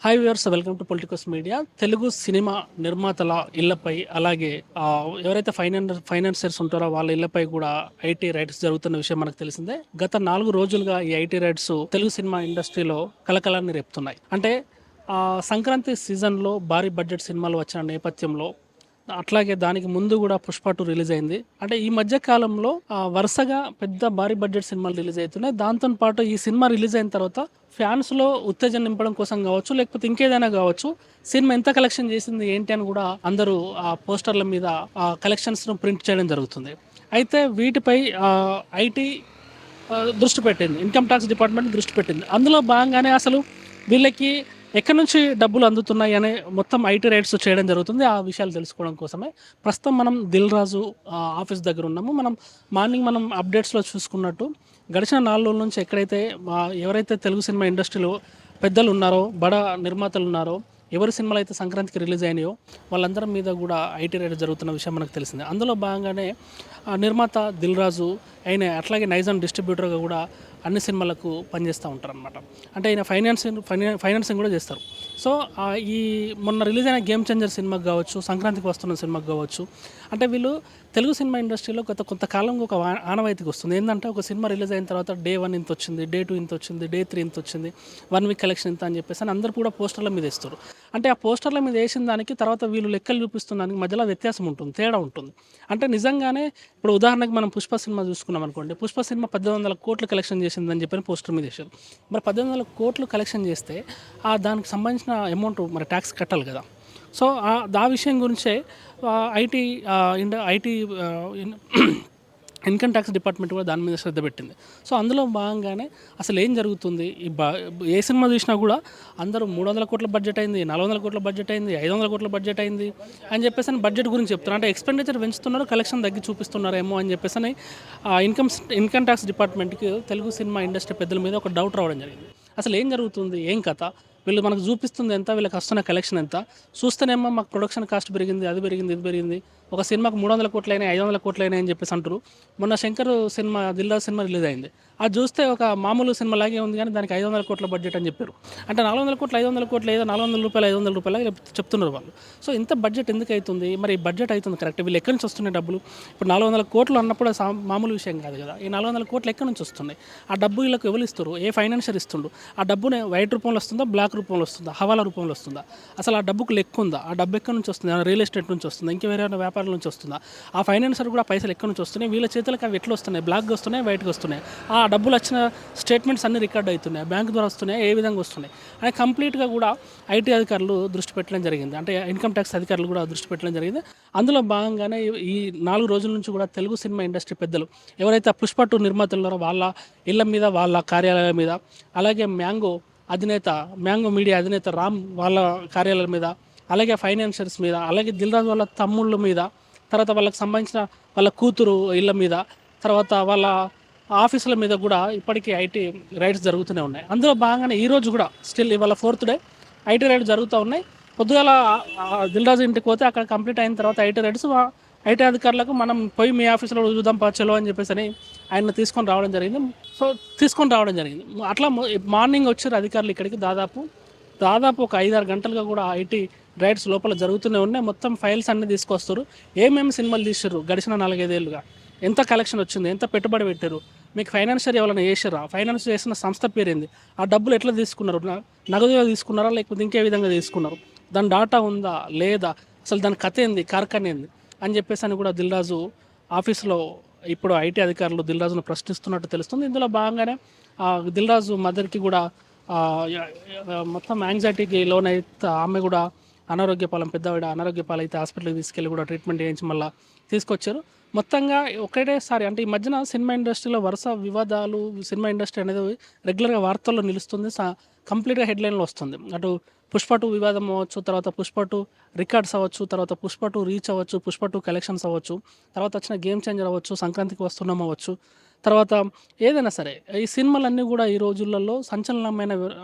Hi viewers, welcome to politicals media. Telugu cinema నిర్మాతల ఇళ్లపై అలాగే ఎవరైతే ఫైనాన్సర్స్ ఉంటారో వాళ్ళ ఇళ్లపై కూడా ఐటీ రైట్స్ జరుగుతున్న విషయం మనకు తెలిసిందే. గత 4 రోజులుగా ఈ ఐటీ రైట్స్ తెలుగు సినిమా ఇండస్ట్రీలో కలకలాన్ని రేపుతున్నాయి. అంటే సంక్రాంతి సీజన్లో భారీ బడ్జెట్ సినిమాలు వచ్చిన నేపథ్యంలో అట్లాగే దానికి ముందు కూడా పుష్ప 2 రిలీజ్ అయింది. అంటే ఈ మధ్య కాలంలో వరుసగా పెద్ద భారీ బడ్జెట్ సినిమాలు రిలీజ్ అవుతున్నాయి. దాంతో పాటు ఈ సినిమా రిలీజ్ అయిన తర్వాత ఫ్యాన్స్లో ఉత్తేజం నింపడం కోసం కావచ్చు, లేకపోతే ఇంకేదైనా కావచ్చు, సినిమా ఎంత కలెక్షన్ చేసింది ఏంటి అని కూడా అందరూ ఆ పోస్టర్ల మీద ఆ కలెక్షన్స్ను ప్రింట్ చేయడం జరుగుతుంది. అయితే వీటిపై ఐటీ దృష్టి పెట్టింది, ఇన్కమ్ ట్యాక్స్ డిపార్ట్మెంట్ దృష్టి పెట్టింది. అందులో భాగంగానే అసలు వీళ్ళకి ఎక్కడి నుంచి డబ్బులు అందుతున్నాయి అనే మొత్తం ఐటీ రైట్స్ చేయడం జరుగుతుంది. ఆ విషయాలు తెలుసుకోవడం కోసమే ప్రస్తుతం మనం దిల్ రాజు ఆఫీస్ దగ్గర ఉన్నాము. మార్నింగ్ మనం అప్డేట్స్లో చూసుకున్నట్టు గడిచిన 4 రోజుల నుంచి ఎవరైతే తెలుగు సినిమా ఇండస్ట్రీలో పెద్దలు ఉన్నారో, బడా నిర్మాతలు ఉన్నారో, ఎవరి సినిమాలు అయితే సంక్రాంతికి రిలీజ్ అయినాయో వాళ్ళందరి మీద కూడా ఐటీ రైడ్ జరుగుతున్న విషయం మనకు తెలిసింది. అందులో భాగంగానే నిర్మాత దిల్ రాజు అట్లాగే నైజాన్ డిస్ట్రిబ్యూటర్గా కూడా అన్ని సినిమాలకు పనిచేస్తూ ఉంటారు అనమాట. అంటే ఆయన ఫైనాన్సింగ్ కూడా చేస్తారు. సో ఈ మొన్న రిలీజ్ అయిన గేమ్ చేంజర్ సినిమాకి కావచ్చు, సంక్రాంతికి వస్తున్న సినిమాకి కావచ్చు, అంటే వీళ్ళు తెలుగు సినిమా ఇండస్ట్రీలో కొంతకాలంగా ఒక ఆనవాయితీకి వస్తుంది. ఏంటంటే ఒక సినిమా రిలీజ్ అయిన తర్వాత డే 1 ఇంత వచ్చింది, డే 2 ఇంత వచ్చింది, డే 3 ఇంత వచ్చింది, 1 వీక్ కలెక్షన్ ఇంత అని చెప్పేసి అందరూ కూడా పోస్టర్ల మీద వేస్తారు. అంటే ఆ పోస్టర్ల మీద వేసిన దానికి తర్వాత వీళ్ళు లెక్కలు చూపిస్తున్న మధ్యలో వ్యత్యాసం ఉంటుంది, తేడా ఉంటుంది. అంటే నిజంగానే ఇప్పుడు ఉదాహరణకి మనం పుష్ప సినిమా చూసుకున్నాం అనుకోండి. పుష్ప సినిమా 1800 కోట్లు కలెక్షన్ చేసిందని చెప్పి పోస్టర్ మీద వేశారు. మరి 1800 కోట్లు కలెక్షన్ చేస్తే దానికి సంబంధించిన అమౌంట్ మరి ట్యాక్స్ కట్టాలి కదా. సో ఆ విషయం గురించే ఐటీ ఇన్కమ్ ట్యాక్స్ డిపార్ట్మెంట్ కూడా దాని మీద శ్రద్ధ పెట్టింది. సో అందులో భాగంగానే అసలు ఏం జరుగుతుంది, ఏ సినిమా చూసినా కూడా అందరూ 300 కోట్ల బడ్జెట్ అయింది, 400 కోట్ల బడ్జెట్ అయింది, 500 కోట్ల బడ్జెట్ అయింది అని చెప్పేసి బడ్జెట్ గురించి చెప్తున్నారు. అంటే ఎక్స్పెండిచర్ పెంచుతున్నారు, కలెక్షన్ తగ్గి చూపిస్తున్నారేమో అని చెప్పేసి ఇన్కమ్ ట్యాక్స్ డిపార్ట్మెంట్కి తెలుగు సినిమా ఇండస్ట్రీ పెద్దల మీద ఒక డౌట్ రావడం జరిగింది. అసలు ఏం జరుగుతుంది, ఏం కథ, వీళ్ళు మనకు చూపిస్తుంది ఎంత, వీళ్ళకి వస్తున్న కలెక్షన్ ఎంత, చూస్తేనేమో మాకు ప్రొడక్షన్ కాస్ట్ పెరిగింది, అది పెరిగింది, ఇది పెరిగింది, ఒక సినిమాకు 300 కోట్లైనా 500 కోట్లైనా అని చెప్పేసి అంటారు. మొన్న Shankar cinema, Dil Raju cinema release అయింది. అది చూస్తే ఒక మామూలు సినిమా లాగే ఉంది, కానీ దానికి 500 కోట్ల బడ్జెట్ అని చెప్పారు. అంటే 400 కోట్లు 500 కోట్లు ఏదో 400 రూపాయలు 500 రూపాయలు చెప్తున్నారు వాళ్ళు. సో ఇంత బడ్జెట్ ఎందుకు అవుతుంది, మరి ఈ బడ్జెట్ అవుతుంది కరెక్ట్, వీళ్ళు ఎక్కడి నుంచి వస్తున్నాయి డబ్బులు? ఇప్పుడు 400 కోట్లు అన్నప్పుడు మామూలు విషయం కాదు కదా. ఈ 400 కోట్లు ఎక్కడి నుంచి వస్తున్నాయి, ఆ డబ్బు వీళ్ళకి ఎవరు ఇస్తారు, ఏ ఫైనాన్షియర్ ఇస్తుండు, ఆ డబ్బుని వైట్ రూపంలో వస్తుందా, బ్లాక్ రూపంలో వస్తుందా, హవాలా రూపంలో వస్తుందా, అసలు ఆ డబ్బుకు లెక్క ఉందా, ఆ డబ్బు ఎక్కడి నుంచి వస్తుంది, రియల్ ఎస్టేట్ నుంచి వస్తుందా, ఇంకా వేరే వ్యాపారాల నుంచి వస్తుందా, ఆ ఫైనాన్సర్ కూడా పైసలు ఎక్కడి నుంచి వస్తున్నాయి, వీళ్ళ చేతులకు అవి ఎట్లా వస్తున్నాయి, బ్లాక్గా వస్తున్నాయి, వైట్గా వస్తున్నాయి, ఆ డబ్బులు వచ్చిన స్టేట్మెంట్స్ అన్ని రికార్డ్ అవుతున్నాయి, బ్యాంక్ ద్వారా వస్తున్నాయి, ఏ విధంగా వస్తున్నాయి అని కంప్లీట్గా కూడా ఐటీ అధికారులు దృష్టి పెట్టడం జరిగింది. అంటే ఇన్కమ్ ట్యాక్స్ అధికారులు కూడా దృష్టి పెట్టడం జరిగింది. అందులో భాగంగానే ఈ 4 రోజుల నుంచి కూడా తెలుగు సినిమా ఇండస్ట్రీ పెద్దలు ఎవరైతే పుష్ప 2 నిర్మాతలు ఉన్నారో వాళ్ళ ఇళ్ల మీద, వాళ్ళ కార్యాలయాల మీద, అలాగే మ్యాంగో మీడియా అధినేత రామ్ వాళ్ళ కార్యాలయాల మీద, అలాగే ఫైనాన్షియర్స్ మీద, అలాగే దిల్ రాజు వాళ్ళ తమ్ముళ్ళ మీద, తర్వాత వాళ్ళకి సంబంధించిన వాళ్ళ కూతురు ఇళ్ళ మీద, తర్వాత వాళ్ళ ఆఫీసుల మీద కూడా ఇప్పటికీ ఐటీ రైడ్స్ జరుగుతూనే ఉన్నాయి. అందులో భాగంగానే ఈరోజు కూడా స్టిల్ ఇవాళ 4th డే ఐటీ రైడ్స్ జరుగుతూ ఉన్నాయి. పొద్దుగాల దిల్ రాజు ఇంటికి పోతే అక్కడ కంప్లీట్ అయిన తర్వాత ఐటీ రైడ్స్ ఐటీ అధికారులకు మనం పోయి మీ ఆఫీసులో చూద్దాం పచ్చలో అని చెప్పేసి ఆయన తీసుకొని రావడం జరిగింది. అట్లా మార్నింగ్ వచ్చారు అధికారులు ఇక్కడికి. దాదాపు ఒక 5-6 గంటలుగా కూడా ఐటీ రైడ్స్ లోపల జరుగుతూనే ఉన్నాయి. మొత్తం ఫైల్స్ అన్నీ తీసుకొస్తారు. ఏమేమి సినిమాలు తీసారు గడిచిన 4-5 ఏళ్ళుగా, ఎంత కలెక్షన్ వచ్చింది, ఎంత పెట్టుబడి పెట్టారు, మీకు ఫైనాన్షియర్ ఎవరైనా చేసారా, ఫైనాన్స్ చేసిన సంస్థ పేరేంది, ఆ డబ్బులు ఎట్లా తీసుకున్నారు, నగదుగా తీసుకున్నారా లేకపోతే ఇంకే విధంగా తీసుకున్నారు, దాని డాటా ఉందా లేదా, అసలు దాని కథ ఏంది, కార్ఖాన ఏంది అని చెప్పేసి కూడా దిల్ రాజు ఆఫీస్లో ఇప్పుడు ఐటీ అధికారులు దిల్ రాజును ప్రశ్నిస్తున్నట్టు తెలుస్తుంది. ఇందులో భాగంగానే దిల్ రాజు మదర్కి కూడా మొత్తం యాంగ్జైటీకి లోన్ అయితే ఆమె కూడా పెద్దవాడ అనారోగ్యపాలైతే హాస్పిటల్కి తీసుకెళ్ళి కూడా ట్రీట్మెంట్ చేయించి మళ్ళీ తీసుకొచ్చారు. మొత్తంగా ఒకటేసారి అంటే ఈ మధ్యన సినిమా ఇండస్ట్రీలో వరుస వివాదాలు, సినిమా ఇండస్ట్రీ అనేది రెగ్యులర్గా వార్తల్లో నిలుస్తుంది, కంప్లీట్గా హెడ్లైన్లో వస్తుంది. అటు పుష్ప 2 వివాదం అవ్వచ్చు, తర్వాత పుష్ప 2 రికార్డ్స్ అవ్వచ్చు, తర్వాత పుష్ప 2 రీచ్ అవ్వచ్చు, పుష్ప 2 కలెక్షన్స్ అవ్వచ్చు, తర్వాత వచ్చిన గేమ్ చేంజర్ అవ్వచ్చు, సంక్రాంతికి వస్తున్నాం అవ్వచ్చు, తర్వాత ఏదైనా సరే ఈ సినిమాలన్నీ కూడా ఈ రోజులలో సంచలనమైన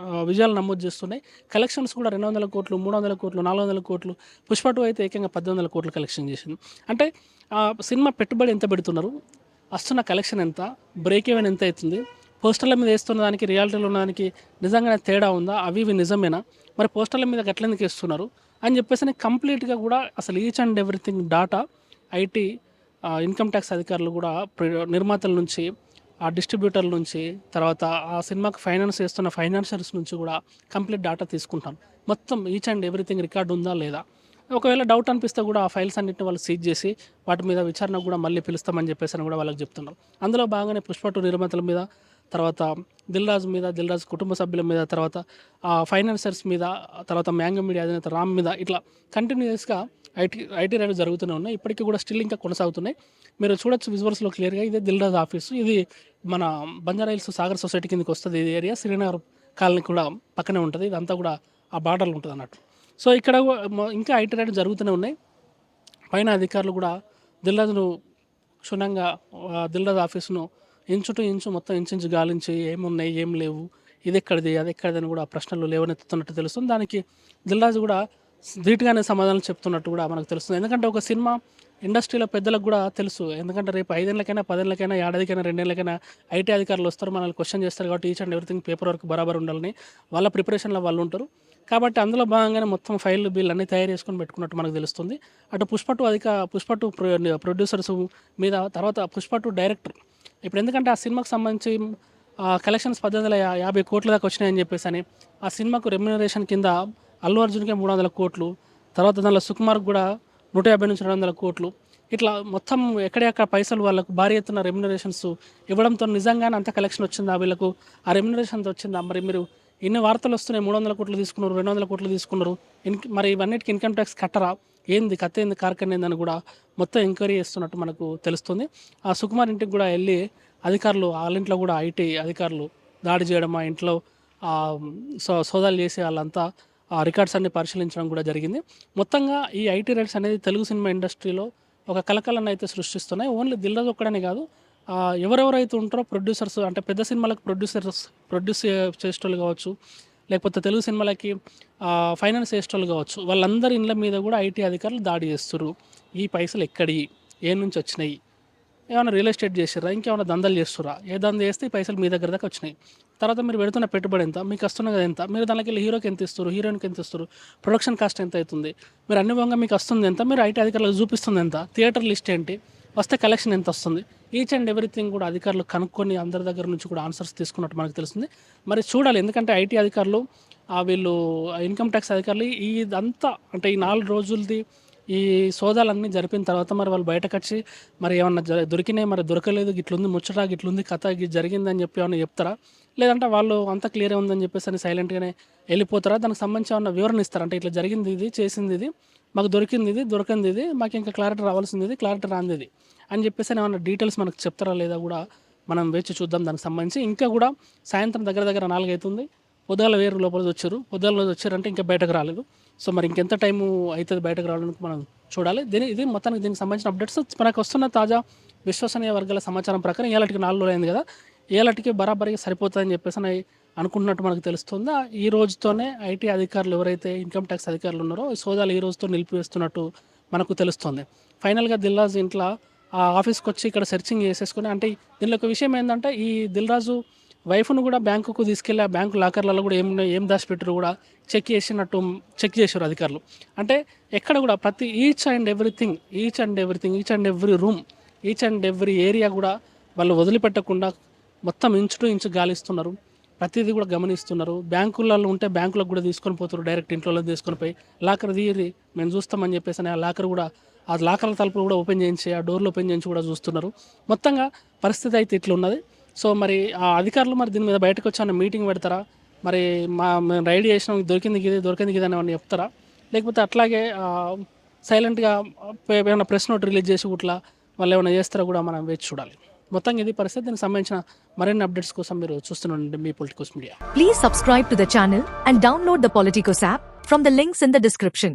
విజయాలు నమోదు చేస్తున్నాయి. కలెక్షన్స్ కూడా 200 కోట్లు, 300 కోట్లు, 400 కోట్లు, పుష్ప 2 అయితే ఏకంగా 1800 కోట్లు కలెక్షన్ చేసింది. అంటే సినిమా పెట్టుబడి ఎంత పెడుతున్నారు, వస్తున్న కలెక్షన్ ఎంత, బ్రేక్ ఈవెన్ ఎంత అవుతుంది, పోస్టర్ల మీద వేస్తున్న దానికి రియాలిటీలో ఉన్నదానికి నిజంగానే తేడా ఉందా, అవి ఇవి నిజమేనా, మరి పోస్టర్ల మీద గట్లెందుకు వేస్తున్నారు అని చెప్పేసి కంప్లీట్గా కూడా అసలు each and everything data IT income tax అధికారులు కూడా నిర్మాతల నుంచి, ఆ డిస్ట్రిబ్యూటర్ల నుంచి, తర్వాత ఆ సినిమాకి ఫైనాన్స్ చేస్తున్న ఫైనాన్షియర్స్ నుంచి కూడా కంప్లీట్ డాటా తీసుకుంటాం. మొత్తం ఈచ్ అండ్ ఎవ్రీథింగ్ రికార్డు ఉందా లేదా, ఒకవేళ డౌట్ అనిపిస్తే కూడా ఆ ఫైల్స్ అన్నింటిని వాళ్ళు సీజ్ చేసి వాటి మీద విచారణ కూడా మళ్ళీ పిలుస్తామని చెప్పేసి అని కూడా వాళ్ళకి చెప్తున్నారు. అందులో భాగంగానే పుష్ప 2 నిర్మాతల మీద, తర్వాత దిల్ రాజు మీద, దిల్ రాజు కుటుంబ సభ్యుల మీద, తర్వాత ఫైనాన్సర్స్ మీద, తర్వాత మ్యాంగో మీడియా అధినేత రామ్ మీద ఇట్లా కంటిన్యూస్గా ఐటీ రైడ్ జరుగుతూనే ఉన్నాయి. ఇప్పటికీ కూడా స్టిల్ ఇంకా కొనసాగుతున్నాయి. మీరు చూడొచ్చు విజువల్స్లో క్లియర్గా. ఇదే దిల్ రాజు ఆఫీసు. ఇది మన బంజారా హిల్స్ సాగర్ సొసైటీ కిందకి వస్తుంది. ఇది ఏరియా శ్రీనగర్ కాలనీ కూడా పక్కనే ఉంటుంది. ఇదంతా కూడా ఆ బార్డర్లో ఉంటుంది అన్నట్టు. సో ఇక్కడ ఇంకా ఐటీ రైడ్ జరుగుతూనే ఉన్నాయి. పైన అధికారులు కూడా దిల్ రాజును క్షుణ్ణంగా Dil Raju ఆఫీసును inch to inch మొత్తం ఇంచు గాలించి ఏమున్నాయి ఏం లేవు, ఇది ఎక్కడిది అది ఎక్కడిది అని కూడా ప్రశ్నలు లేవనెత్తుతున్నట్టు తెలుస్తుంది. దానికి దిల్ రాజు కూడా ధీటుగానే సమాధానం చెప్తున్నట్టు కూడా మనకు తెలుస్తుంది. ఎందుకంటే ఒక సినిమా ఇండస్ట్రీలో పెద్దలకు కూడా తెలుసు. ఎందుకంటే రేపు 5 ఏళ్ళకైనా 10 ఏళ్ళకైనా ఏడాదికైనా 2 ఏళ్ళకైనా ఐటీ అధికారులు వస్తారు, మనల్ని క్వశ్చన్ చేస్తారు. కాబట్టి each and everything paper work బరాబర్ ఉండాలని వాళ్ళ ప్రిపరేషన్లో వాళ్ళు ఉంటారు. కాబట్టి అందులో భాగంగానే మొత్తం ఫైల్ బిల్ అన్నీ తయారు చేసుకొని పెట్టుకున్నట్టు మనకు తెలుస్తుంది. అటు పుష్ప 2 ప్రొడ్యూసర్స్ మీద, తర్వాత పుష్ప 2 డైరెక్టర్. ఇప్పుడు ఎందుకంటే ఆ సినిమాకి సంబంధించి కలెక్షన్స్ 1850 కోట్ల దాకా వచ్చినాయని చెప్పేసి అని, ఆ సినిమాకు రెమ్యునరేషన్ కింద అల్లు అర్జున్కే 300 కోట్లు, తర్వాత దానిలో సుకుమార్కి కూడా 150 నుంచి 200 కోట్లు, ఇట్లా మొత్తం ఎక్కడెక్కడ పైసలు వాళ్ళకు భారీ ఎత్తున రెమ్యునరేషన్స్ ఇవ్వడంతో నిజంగానే అంత కలెక్షన్ వచ్చిందా, వీళ్ళకు ఆ రెమ్యునరేషన్ వచ్చిందా? మరి మీరు ఇన్ని వార్తలు వస్తున్నాయి, 300 కోట్లు తీసుకున్నారు, 200 కోట్లు తీసుకున్నారు, మరి ఇవన్నిటికి ఇన్కమ్ ట్యాక్స్ కట్టరా, ఏంది కథ, ఏంది కార్ఖాన ఏందని కూడా మొత్తం ఎంక్వైరీ చేస్తున్నట్టు మనకు తెలుస్తుంది. ఆ సుకుమార్ ఇంటికి కూడా వెళ్ళి అధికారులు, వాళ్ళ ఇంట్లో కూడా ఐటీ అధికారులు దాడి చేయడం, ఆ ఇంట్లో సోదాలు చేసి వాళ్ళంతా ఆ రికార్డ్స్ అన్ని పరిశీలించడం కూడా జరిగింది. మొత్తంగా ఈ ఐటీ రైట్స్ అనేది తెలుగు సినిమా ఇండస్ట్రీలో ఒక కలకలను అయితే సృష్టిస్తున్నాయి. ఓన్లీ దిల్ రాజు ఒక్కడనే కాదు, ఎవరెవరైతే ఉంటారో ప్రొడ్యూసర్స్, అంటే పెద్ద సినిమాలకు ప్రొడ్యూస్ చేసేటోళ్ళు కావచ్చు, లేకపోతే తెలుగు సినిమాలకి ఫైనాన్స్ చేసేటోళ్ళు కావచ్చు, వాళ్ళందరి ఇళ్ళ మీద కూడా ఐటీ అధికారులు దాడి చేస్తారు. ఈ పైసలు ఎక్కడి, ఏ నుంచి వచ్చినాయి, ఏమైనా రియల్ ఎస్టేట్ చేసిర్రా, ఇంకేమైనా దందలు చేస్తురా, ఏ దంద చేస్తే ఈ పైసలు మీ దగ్గర దాకా వచ్చినాయి, తర్వాత మీరు పెడుతున్న పెట్టుబడి ఎంత, మీకు వస్తున్నది ఎంత, మీరు దానికి వెళ్ళి హీరోకి ఎంత ఇస్తారు, హీరోయిన్కి ఎంత ఇస్తారు, ప్రొడక్షన్ కాస్ట్ ఎంత అవుతుంది, మీరు అన్ని విధంగా మీకు వస్తుంది ఎంత, మీరు ఐటీ అధికారులకు చూపిస్తుంది ఎంత, థియేటర్ లిస్ట్ ఏంటి, వస్తే కలెక్షన్ ఎంత వస్తుంది, ఈచ్ అండ్ ఎవ్రీథింగ్ కూడా అధికారులు కనుక్కొని అందరి దగ్గర నుంచి కూడా ఆన్సర్స్ తీసుకున్నట్టు మనకు తెలుస్తుంది. మరి చూడాలి, ఎందుకంటే ఐటీ అధికారులు వీళ్ళు ఇన్కమ్ ట్యాక్స్ అధికారులు ఇదంతా అంటే ఈ 4 రోజులది ఈ సోదాలన్నీ జరిపిన తర్వాత మరి వాళ్ళు బయటకు వచ్చి మరి ఏమన్నా దొరికినాయి, మరి దొరకలేదు, గిట్లుంది ముచ్చట, గిట్లుంది కథ, జరిగిందని చెప్పి ఏమన్నా చెప్తారా, లేదంటే వాళ్ళు అంతా క్లియర్ ఉందని చెప్పేసి అని సైలెంట్గానే వెళ్ళిపోతారా, దానికి సంబంధించి ఏమన్నా వివరణ ఇస్తారా, అంటే ఇట్లా జరిగింది ఇది, చేసింది ఇది, మాకు దొరికింది ఇది, దొరకంది ఇది, మాకు ఇంకా క్లారిటీ రావాల్సింది ఇది, క్లారిటీ రాంది ఇది అని చెప్పేసి ఏమన్నా డీటెయిల్స్ మనకు చెప్తారా లేదా కూడా మనం వేచి చూద్దాం. దానికి సంబంధించి ఇంకా కూడా సాయంత్రం దగ్గర 4 అవుతుంది, పొద్దుగాల వేరు లోపల వచ్చారు, పొద్దుగాల రోజు వచ్చారంటే ఇంకా బయటకు రాలేదు. సో మరి ఇంకెంత టైము అవుతుంది బయటకు రావడానికి మనం చూడాలి. ఇది మొత్తానికి దీనికి సంబంధించిన అప్డేట్స్. మనకు వస్తున్న తాజా విశ్వసనీయ వర్గాల సమాచారం ప్రకారం ఏళ్ళకి 4 రోజులు అయింది కదా, ఏళ్ళకి బరాబరికి సరిపోతుందని చెప్పేసి అని అనుకుంటున్నట్టు మనకు తెలుస్తుంది. ఈ రోజుతోనే ఐటీ అధికారులు ఎవరైతే ఇన్కమ్ ట్యాక్స్ అధికారులు ఉన్నారో ఈ సోదాలు ఈ రోజుతో నిలిపివేస్తున్నట్టు మనకు తెలుస్తుంది. ఫైనల్గా దిల్ రాజు ఇంట్లో ఆ ఆఫీస్కి వచ్చి ఇక్కడ సెర్చింగ్ చేసేసుకొని, అంటే దీనిలో ఒక విషయం ఏంటంటే ఈ దిల్ రాజు వైఫ్ను కూడా బ్యాంకుకు తీసుకెళ్ళి ఆ బ్యాంకు లాకర్లలో కూడా ఏం దాచిపెట్టారు కూడా చెక్ చేశారు అధికారులు. అంటే ఎక్కడ కూడా ప్రతి each and every room, each and every area కూడా వాళ్ళు వదిలిపెట్టకుండా మొత్తం ఇంచు టు ఇంచు గాలిస్తున్నారు, ప్రతిదీ కూడా గమనిస్తున్నారు. బ్యాంకులలో ఉంటే బ్యాంకులకు కూడా తీసుకొని పోతారు, డైరెక్ట్ ఇంట్లో తీసుకొని పోయి లాకర్ తీరి మేము చూస్తామని చెప్పేసి ఆ లాకర్ కూడా, ఆ లాకర్ల తలుపులు కూడా ఓపెన్ చేయించి, ఆ డోర్లు ఓపెన్ చేయించి కూడా చూస్తున్నారు. మొత్తంగా పరిస్థితి అయితే ఇట్లా ఉన్నది. సో మరి ఆ అధికారులు మరి దీని మీద బయటకు వచ్చి మీటింగ్ పెడతారా, మరి మేము రైడ్ చేసినాం, దొరికింది ఇది అని ఏమన్నా చెప్తారా, లేకపోతే అట్లాగే సైలెంట్గా ఏమైనా ప్రెస్ నోట్ రిలీజ్ చేసి ఇట్లా వాళ్ళు ఏమైనా చేస్తారో కూడా మనం వేచి చూడాలి. మొత్తంగా ఇది పరిస్థితి. దీనికి సంబంధించిన మరిన్ని అప్డేట్స్ కోసం మీరు చూస్తుండండి మీ Politicos Media. Please subscribe to the channel and download the Politicos app from the links in the description.